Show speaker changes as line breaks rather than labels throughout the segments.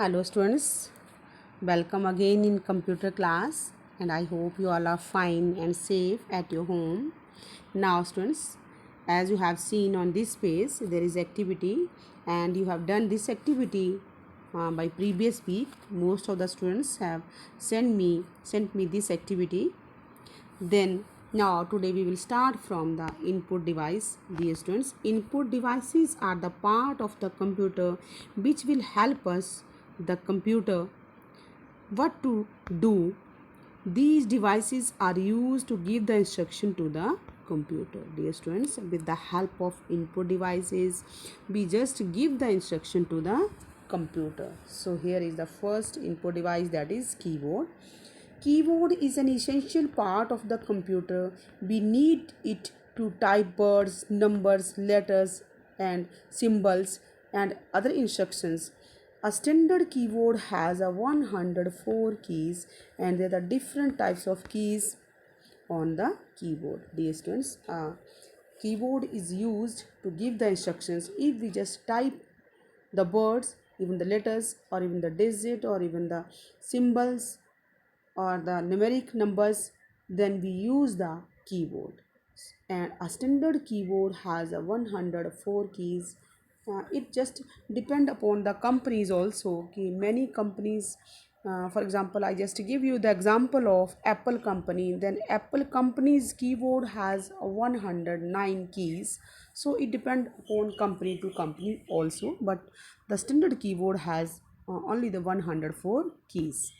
Hello students, welcome again in computer class and I hope you all are fine and safe at your home. Now students, as you have seen on this page there is activity and you have done this activity by previous week. Most of the students have sent me this activity. Then now today we will start from the input device. Dear students, input devices are the part of the computer which will help us the computer what to do. These devices are used to give the instruction to the computer. Dear students, with the help of input devices we just give the instruction to the computer. So here is the first input device, that is keyboard. Keyboard is an essential part of the computer. We need it to type words, numbers, letters, and symbols and other instructions. A standard keyboard has a 104 keys and there are different types of keys on the keyboard. Dear students, keyboard is used to give the instructions. If we just type the words, even the letters or even the digit or even the symbols or the numeric numbers, then we use the keyboard. And a standard keyboard has a 104 keys. It just depend upon the companies also. Okay, many companies, for example, I just give you the example of Apple company. Then Apple company's keyboard has 109 keys, so it depend upon company to company also, but the standard keyboard has only the 104 keys.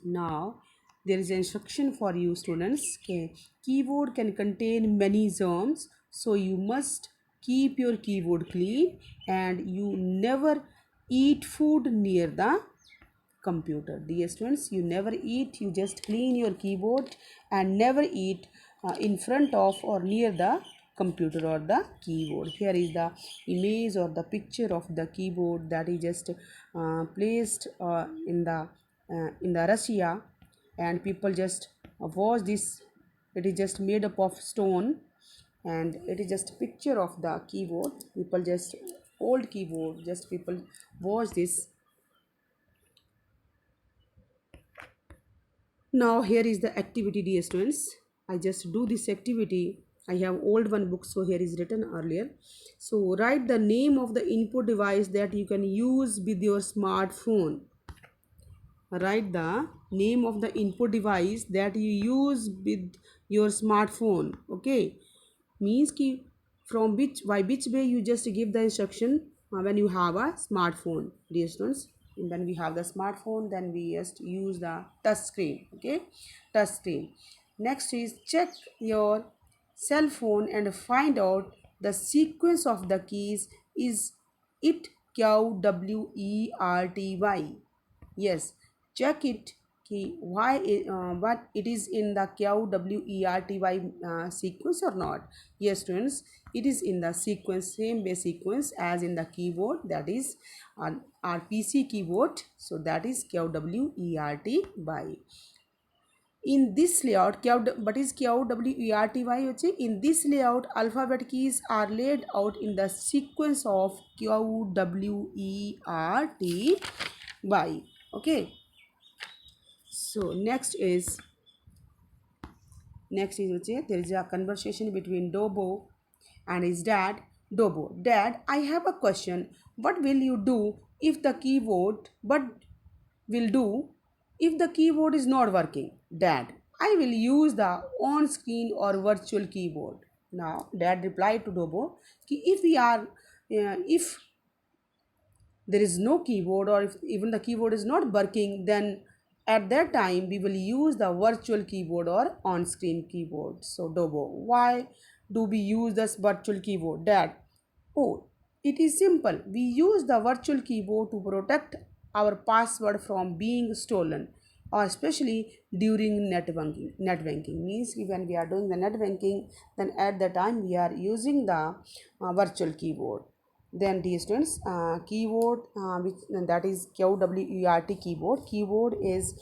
Now there is instruction for you students. Okay, keyboard can contain many germs, so you must keep your keyboard clean and you never eat food near the computer. Dear students, you never eat, you just clean your keyboard and never eat in front of or near the computer or the keyboard. Here is the image or the picture of the keyboard that is just placed in the Russia, and people just watch this. It is just made up of stone and it is just a picture of the keyboard. People just old keyboard, just people watch this. Now here is the activity, dear students. I just do this activity. I have old one book, so here is written earlier. So write the name of the input device that you can use with your smartphone. Write the name of the input device that you use with your smartphone. Okay, means ki from which way you just give the instruction when you have a smartphone, dear students. When we have the smartphone, then we just use the touch screen. Okay, touch screen. Next is check your cell phone and find out the sequence of the keys. Is it QWERTY? Yes, check it what it is in the QWERTY sequence or not. Yes students, it is in the sequence, same base sequence as in the keyboard, that is our PC keyboard. So that is QWERTY. In this layout, what is QWERTY? In this layout, alphabet keys are laid out in the sequence of QWERTY. Okay, so next is there is a conversation between Dobo and his dad. Dobo, dad, I have a question. What will you do if the keyboard but will do if the keyboard is not working? Dad, I will use the on screen or virtual keyboard. Now dad replied to Dobo, if there is no keyboard or if even the keyboard is not working, then at that time we will use the virtual keyboard or on-screen keyboard. So Dobo, why do we use this virtual keyboard? Dad, oh, it is simple. We use the virtual keyboard to protect our password from being stolen, or especially during net banking means when we are doing the net banking, then at the time we are using the virtual keyboard. Then dear students, keyboard which that is QWERTY keyboard is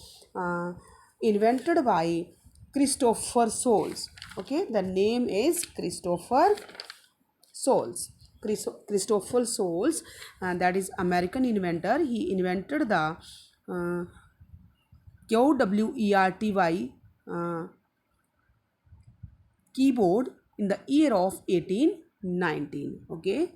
invented by Christopher Soles. Okay, the name is Christopher Soles. Christopher Soles, that is American inventor. He invented the QWERTY keyboard in the year of 1819. Okay,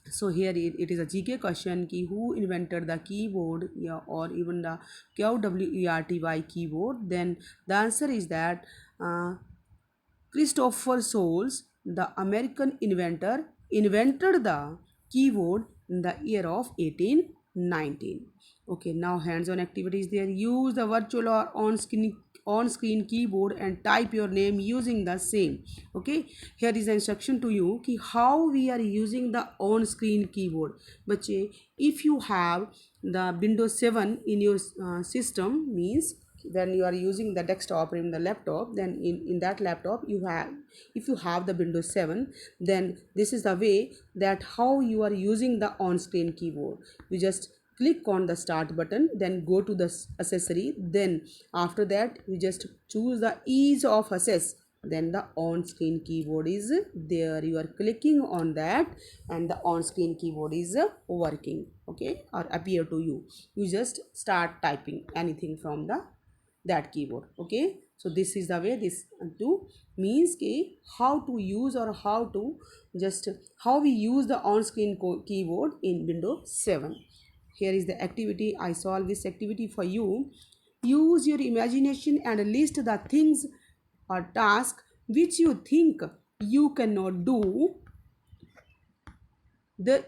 so here it is a GK question ki who invented the keyboard, yeah, or even the QWERTY keyboard. Then the answer is that Christopher Soles, the American inventor, invented the keyboard in the year of 1819. Okay, now hands-on activities there. Use the virtual or on-screen keyboard and type your name using the same. Okay, here is the instruction to you कि how we are using the on-screen keyboard. बच्चे, if you have the Windows 7 in your system, means when you are using the desktop or in the laptop, then in that laptop you have, if you have the Windows 7, then this is the way that how you are using the on-screen keyboard. You just click on the start button, then go to the accessory, then after that you just choose the ease of access, then the on-screen keyboard is there. You are clicking on that and the on-screen keyboard is working, okay, or appear to you. You just start typing anything from the that keyboard. Okay, so this is the way this to means ki how to use or how to just how we use the on-screen keyboard in Windows 7. Here is the activity. I solve this activity for you. Use your imagination and list the things or tasks which you think you cannot do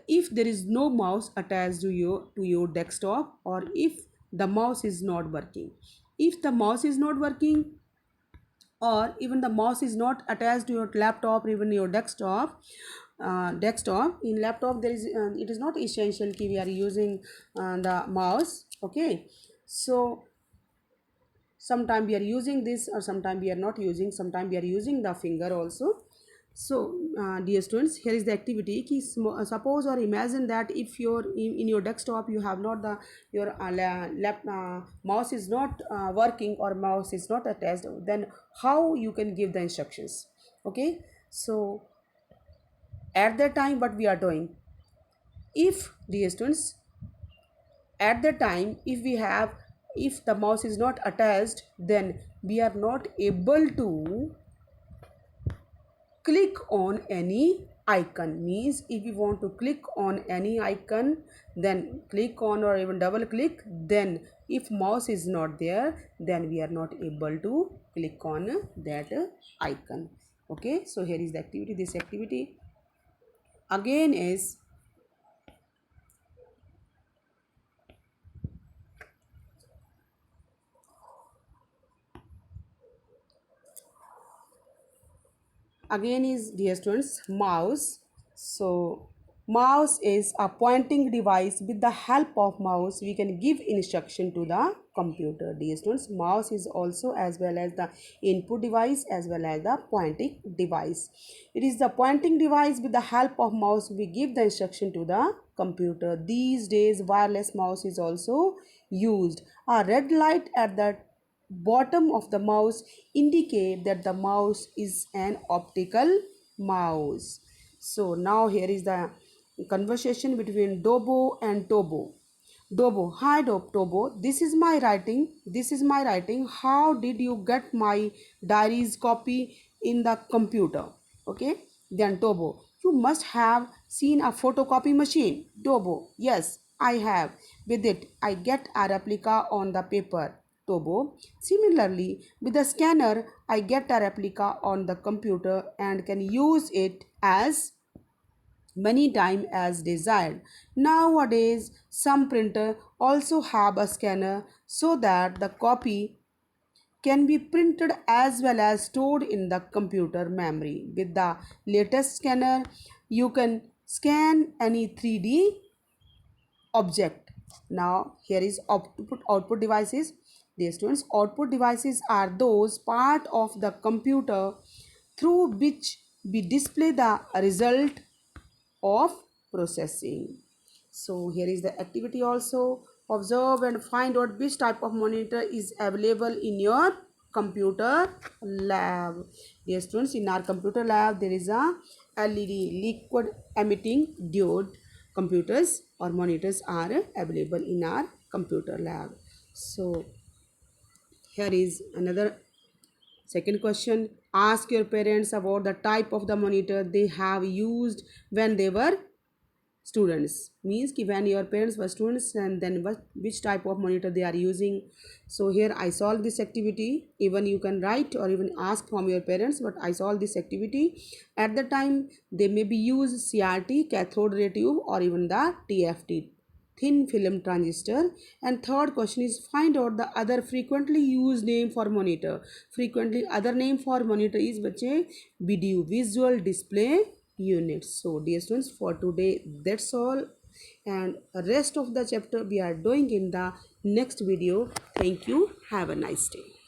if there is no mouse attached to your desktop, or if the mouse is not working. If the mouse is not working, or even the mouse is not attached to your laptop or even your desktop, in laptop there is it is not essential कि we are using the mouse. Okay, so sometime we are using this or sometime we are not using, sometime we are using the finger also. So dear students, here is the activity ki suppose or imagine that if in your desktop you have not the your mouse is not working or mouse is not attached, then how you can give the instructions. Okay, so at that time what we are doing, if dear students, at the time if the mouse is not attached, then we are not able to click on any icon. Means if you want to click on any icon, then click on or even double click, then if mouse is not there, then we are not able to click on that icon. Okay, so here is the activity. This activity again is dear students, mouse. So mouse is a pointing device. With the help of mouse we can give instruction to the computer. Dear students, mouse is also as well as the input device as well as the pointing device. It is the pointing device. With the help of mouse we give the instruction to the computer. These days wireless mouse is also used. A red light at the bottom of the mouse indicate that the mouse is an optical mouse. So now here is the conversation between Dobo and Tobo. Dobo, hi Tobo, this is my writing. This is my writing. How did you get my diary's copy in the computer? Okay. Then Tobo, you must have seen a photocopy machine. Dobo, yes, I have. With it, I get a replica on the paper. Tobo, similarly, with the scanner, I get a replica on the computer and can use it as many times as desired. Nowadays, some printer also have a scanner so that the copy can be printed as well as stored in the computer memory. With the latest scanner, you can scan any 3D object. Now here is output devices. Dear students, output devices are those part of the computer through which we display the result of processing. So here is the activity also. Observe and find out which type of monitor is available in your computer lab. Dear students, in our computer lab there is a LED liquid emitting diode computers or monitors are available in our computer lab. So here is another second question. Ask your parents about the type of the monitor they have used when they were students. Means ki when your parents were students, and then which type of monitor they are using. So here I solve this activity. Even you can write or even ask from your parents, but I solve this activity. At the time they maybe use CRT, cathode ray tube, or even the TFT, thin film transistor. And third question is find out the other frequently used name for monitor. Frequently other name for monitor is bache VDU, visual display unit. So dear students, for today that's all, and rest of the chapter we are doing in the next video. Thank you, have a nice day.